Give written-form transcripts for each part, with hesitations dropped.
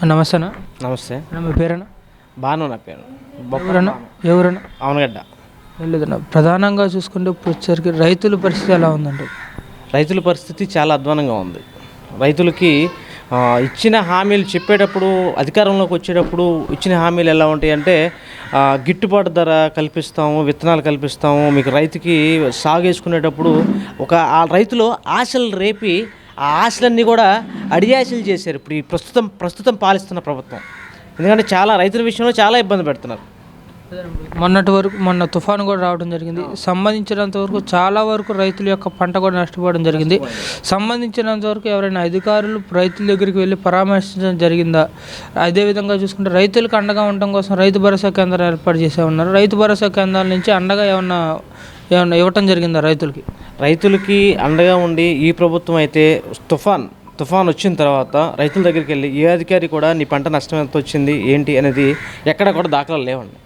నమస్తేనా. నమస్తే. మీ పేరేనా? బాను నా పేరు. ఎవరన్నా? అవునగడ్డ. లేదన్నా. ప్రధానంగా చూసుకుంటే ఇప్పుడు వచ్చేసరికి రైతుల పరిస్థితి ఎలా ఉందండి? రైతుల పరిస్థితి చాలా అధ్వానంగా ఉంది. రైతులకి ఇచ్చిన హామీలు చెప్పేటప్పుడు, అధికారంలోకి వచ్చేటప్పుడు ఇచ్చిన హామీలు ఎలా ఉంటాయంటే గిట్టుబాటు ధర కల్పిస్తాము, విత్తనాలు కల్పిస్తాము, మీకు రైతుకి సాగు వేసుకునేటప్పుడు ఆ రైతులు ఆశలు రేపి ఆ ఆశలన్నీ కూడా అడియాశలు చేశారు ఇప్పుడు ఈ ప్రస్తుతం పాలిస్తున్న ప్రభుత్వం. ఎందుకంటే చాలా రైతుల విషయంలో చాలా ఇబ్బంది పెడుతున్నారు. మొన్న తుఫాను కూడా రావడం జరిగింది. సంబంధించినంత వరకు చాలా వరకు రైతుల యొక్క పంట కూడా నష్టపోవడం జరిగింది. సంబంధించినంత వరకు ఎవరైనా అధికారులు రైతుల దగ్గరికి వెళ్ళి పరామర్శించడం జరిగిందా? అదేవిధంగా చూసుకుంటే రైతులకు అండగా ఉండడం కోసం రైతు భరోసా కేంద్రాలు ఏర్పాటు చేసే ఉన్నారు. రైతు భరోసా కేంద్రాల నుంచి అండగా ఏమన్నా ఇవ్వటం జరిగిందా రైతులకి అండగా ఉండి ఈ ప్రభుత్వం అయితే తుఫాన్ వచ్చిన తర్వాత రైతుల దగ్గరికి వెళ్ళి ఏ అధికారి కూడా నీ పంట నష్టం ఎంత వచ్చింది ఏంటి అనేది ఎక్కడ కూడా దాఖలాలు లేవండి.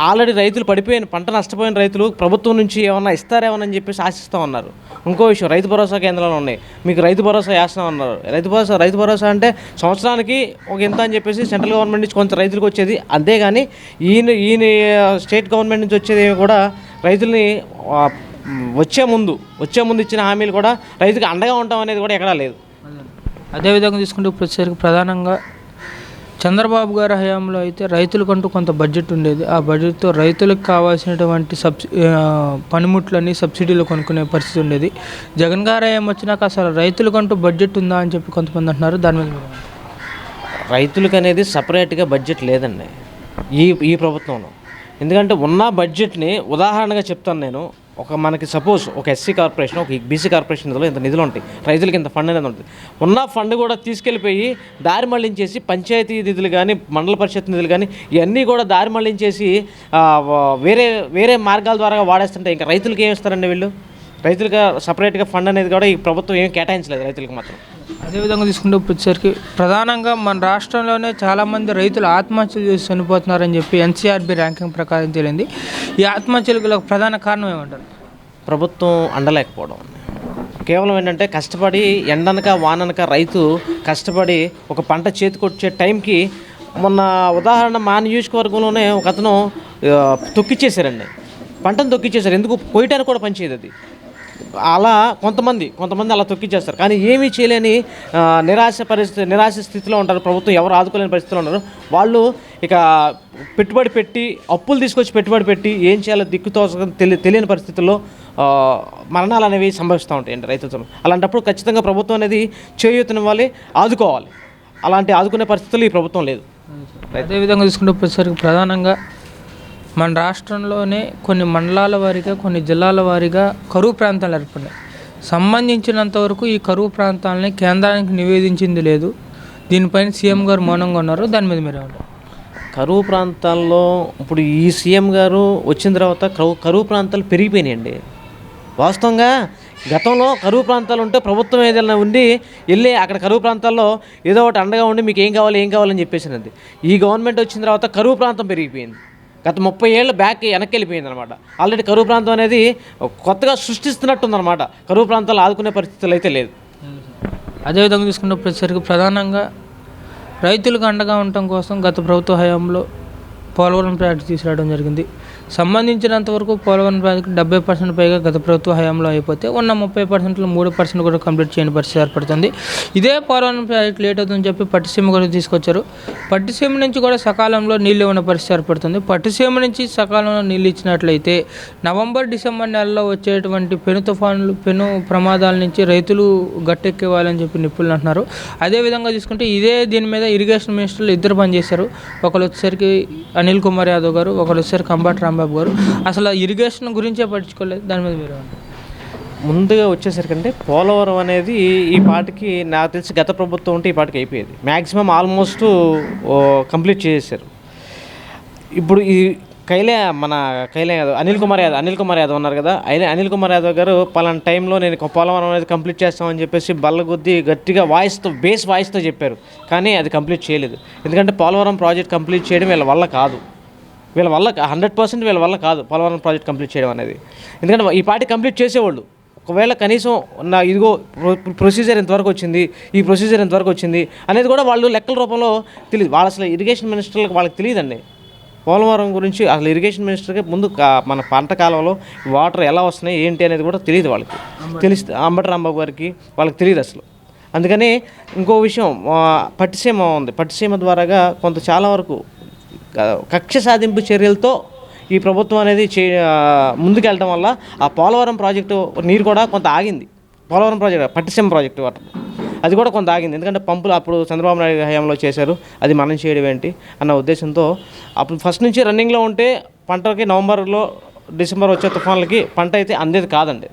ఆల్రెడీ రైతులు పంట నష్టపోయిన రైతులు ప్రభుత్వం నుంచి ఏమన్నా ఇస్తారేమోనని చెప్పేసి ఆశిస్తూ ఉన్నారు. ఇంకో విషయం, రైతు భరోసా కేంద్రాలు ఉన్నాయి, మీకు రైతు భరోసా వేస్తాం అన్నారు. రైతు భరోసా అంటే సంవత్సరానికి ఒక ఎంత అని చెప్పేసి సెంట్రల్ గవర్నమెంట్ నుంచి కొంత రైతులకు వచ్చేది. అంతేగాని ఈయన స్టేట్ గవర్నమెంట్ నుంచి వచ్చేది కూడా రైతుల్ని వచ్చే ముందు ఇచ్చిన హామీలు కూడా రైతుకి అండగా ఉంటాం అనేది కూడా ఎక్కడా లేదు. అదేవిధంగా తీసుకుంటే ఇప్పుడు ప్రధానంగా చంద్రబాబు గారి హయాంలో అయితే రైతులకంటూ కొంత బడ్జెట్ ఉండేది. ఆ బడ్జెట్తో రైతులకు కావాల్సినటువంటి పనిముట్లన్నీ సబ్సిడీలు కొనుక్కునే పరిస్థితి ఉండేది. జగన్ గారి హయాం వచ్చినాక అసలు రైతులకంటూ బడ్జెట్ ఉందా అని చెప్పి కొంతమంది అంటున్నారు. దాని మీద రైతులకు అనేది సపరేట్గా బడ్జెట్ లేదండి ఈ ప్రభుత్వంలో. ఎందుకంటే ఉన్న బడ్జెట్ని ఉదాహరణగా చెప్తాను నేను. మనకి సపోజ్ ఒక ఎస్సీ కార్పొరేషన్, ఒక బీసీ కార్పొరేషన్ ఇంత నిధులు ఉంటాయి, రైతులకి ఇంత ఫండ్ అనేది ఉంటుంది. ఉన్న ఫండ్ కూడా తీసుకెళ్ళిపోయి దారి మళ్లించేసి పంచాయతీ నిధులు కానీ మండల పరిషత్ నిధులు కానీ ఇవన్నీ కూడా దారి మళ్లించేసి వేరే మార్గాల ద్వారా వాడేస్తుంటే ఇంకా రైతులకి ఏమి ఇస్తారండి వీళ్ళు? రైతులుగా సపరేట్గా ఫండ్ అనేది కూడా ఈ ప్రభుత్వం ఏం కేటాయించలేదు రైతులకు మాత్రం. అదేవిధంగా తీసుకుంటే వచ్చేసరికి ప్రధానంగా మన రాష్ట్రంలోనే చాలామంది రైతులు ఆత్మహత్యలు చేసి చనిపోతున్నారని చెప్పి ఎన్సీఆర్బీ ర్యాంకింగ్ ప్రకారం తెలియంది. ఈ ఆత్మహత్యలకు ప్రధాన కారణం ఏమంటారు? ప్రభుత్వం అండలేకపోవడం. కేవలం ఏంటంటే కష్టపడి ఎండనక వాననక రైతు కష్టపడి ఒక పంట చేతికొచ్చే టైంకి మొన్న ఉదాహరణ మా నియోజకవర్గంలోనే ఒక అతను తొక్కిచ్చేశారండి, పంటను తొక్కిచ్చేశారు. ఎందుకు? కోయటానికి కూడా పనిచేయదు అది. అలా కొంతమంది అలా తొక్కిచ్చేస్తారు. కానీ ఏమీ చేయలేని నిరాశ స్థితిలో ఉంటారు. ప్రభుత్వం ఎవరు ఆదుకోలేని పరిస్థితిలో ఉన్నారు. వాళ్ళు ఇక పెట్టుబడి పెట్టి అప్పులు తీసుకొచ్చి పెట్టుబడి పెట్టి ఏం చేయాలో దిక్కుతో తెలియని పరిస్థితుల్లో మరణాలు అనేవి సంభవిస్తూ ఉంటాయండి రైతులతో. అలాంటప్పుడు ఖచ్చితంగా ప్రభుత్వం అనేది చేయూతనివ్వాలి, ఆదుకోవాలి. అలాంటి ఆదుకునే పరిస్థితులు ఈ ప్రభుత్వం లేదు. అదేవిధంగా తీసుకుంటే వచ్చేసరికి ప్రధానంగా మన రాష్ట్రంలోనే కొన్ని మండలాల వారీగా, కొన్ని జిల్లాల వారీగా కరువు ప్రాంతాలు ఏర్పడినాయి. సంబంధించినంతవరకు ఈ కరువు ప్రాంతాలని కేంద్రానికి నివేదించింది లేదు. దీనిపైన సీఎం గారు మౌనంగా ఉన్నారు. దాని మీద మీరు ఏమంటారు? కరువు ప్రాంతాల్లో ఇప్పుడు ఈ సీఎం గారు వచ్చిన తర్వాత కరువు ప్రాంతాలు పెరిగిపోయినాయండి. వాస్తవంగా గతంలో కరువు ప్రాంతాలు ఉంటే ప్రభుత్వం ఏదైనా ఉండి వెళ్ళి అక్కడ కరువు ప్రాంతాల్లో ఏదో ఒకటి అండగా ఉండి మీకు ఏం కావాలని చెప్పేసినది. ఈ గవర్నమెంట్ వచ్చిన తర్వాత కరువు ప్రాంతం పెరిగిపోయింది. గత 30 ఏళ్ళ బ్యాక్ వెనక్కి వెళ్ళిపోయింది అనమాట. ఆల్రెడీ కరువు ప్రాంతం అనేది కొత్తగా సృష్టిస్తున్నట్టుందన్నమాట. కరువు ప్రాంతాలు ఆదుకునే పరిస్థితులు అయితే లేదు. అదేవిధంగా తీసుకున్నప్పటిసరికి ప్రధానంగా రైతులకు అండగా ఉండటం కోసం గత ప్రభుత్వ హయాంలో పోలవరం ప్రాజెక్టు తీసుకురావడం జరిగింది. సంబంధించినంతవరకు పోలవరం ప్రాజెక్టు 70% పైగా గత ప్రభుత్వ హయాంలో అయిపోతే ఉన్న 30%లో 3% కూడా కంప్లీట్ చేయని పరిస్థితి ఏర్పడుతుంది. ఇదే పోలవరం ప్రాజెక్టు లేట్ అవుతుందని చెప్పి పట్టిసీమ కూడా తీసుకొచ్చారు. పట్టిసీమ నుంచి కూడా సకాలంలో నీళ్ళు ఇవ్వని పరిస్థితి ఏర్పడుతుంది. పట్టిసీమ నుంచి సకాలంలో నీళ్ళు ఇచ్చినట్లయితే నవంబర్, డిసెంబర్ నెలలో వచ్చేటువంటి పెను ప్రమాదాల నుంచి రైతులు గట్టెక్కేవాలని చెప్పి నిపుణులు అంటున్నారు. అదేవిధంగా తీసుకుంటే దీని మీద ఇరిగేషన్ మినిస్టర్లు ఇద్దరు పనిచేశారు. ఒకరు వచ్చేసరికి అనిల్ కుమార్ యాదవ్ గారు, ఒకరు వచ్చేసరికి కంబాటి రాంబాబు గారు. అసలు ఇరిగేషన్ గురించే పట్టించుకోలేదు. దాని మీద మీరు ముందుగా వచ్చేసరికి అంటే పోలవరం అనేది ఈ పాటికి నాకు తెలిసి గత ప్రభుత్వం ఉంటే ఈ పాటికి అయిపోయేది. మ్యాక్సిమం ఆల్మోస్ట్ కంప్లీట్ చేసేసారు. ఇప్పుడు ఈ అనిల్ కుమార్ యాదవ్ ఉన్నారు కదా, అనిల్ కుమార్ యాదవ్ గారు పలానా టైంలో నేను పోలవరం అనేది కంప్లీట్ చేస్తామని చెప్పేసి బల్లగుద్ది గట్టిగా బేస్ వాయిస్తో చెప్పారు. కానీ అది కంప్లీట్ చేయలేదు. ఎందుకంటే పోలవరం ప్రాజెక్ట్ కంప్లీట్ చేయడం వీళ్ళ వల్ల కాదు. 100% వీళ్ళ వల్ల కాదు పోలవరం ప్రాజెక్ట్ కంప్లీట్ చేయడం అనేది. ఎందుకంటే ఈ పార్టీ కంప్లీట్ చేసేవాళ్ళు ఒకవేళ కనీసం ఇదిగో ప్రొసీజర్ ఎంతవరకు వచ్చింది, ఈ ప్రొసీజర్ ఎంతవరకు వచ్చింది అనేది కూడా వాళ్ళు లెక్కల రూపంలో తెలియదు. వాళ్ళు అసలు ఇరిగేషన్ మినిస్టర్లకు వాళ్ళకి తెలియదండి పోలవరం గురించి. అసలు ఇరిగేషన్ మినిస్టర్కి ముందు మన పంట కాలంలో వాటర్ ఎలా వస్తున్నాయి ఏంటి అనేది కూడా తెలియదు వాళ్ళకి. తెలిస్తే అంబటి రాంబాబు గారికి వాళ్ళకి తెలియదు అసలు. అందుకని ఇంకో విషయం పట్టిసీమ ఉంది. పట్టిసీమ ద్వారాగా చాలా వరకు కక్ష సాధింపు చర్యలతో ఈ ప్రభుత్వం అనేది ముందుకెళ్ళడం వల్ల ఆ పోలవరం ప్రాజెక్టు నీరు కూడా కొంత ఆగింది. Polavaram project Pattiseema project water అది కూడా కొంత ఆగింది. ఎందుకంటే పంపులు అప్పుడు చంద్రబాబు నాయుడు హయాంలో చేశారు, అది మనం చేయడం ఏంటి అన్న ఉద్దేశంతో అప్పుడు ఫస్ట్ నుంచి రన్నింగ్లో ఉంటే పంటకి నవంబర్లో డిసెంబర్ వచ్చే తుఫాన్లకి పంట అయితే అందేది కాదండి.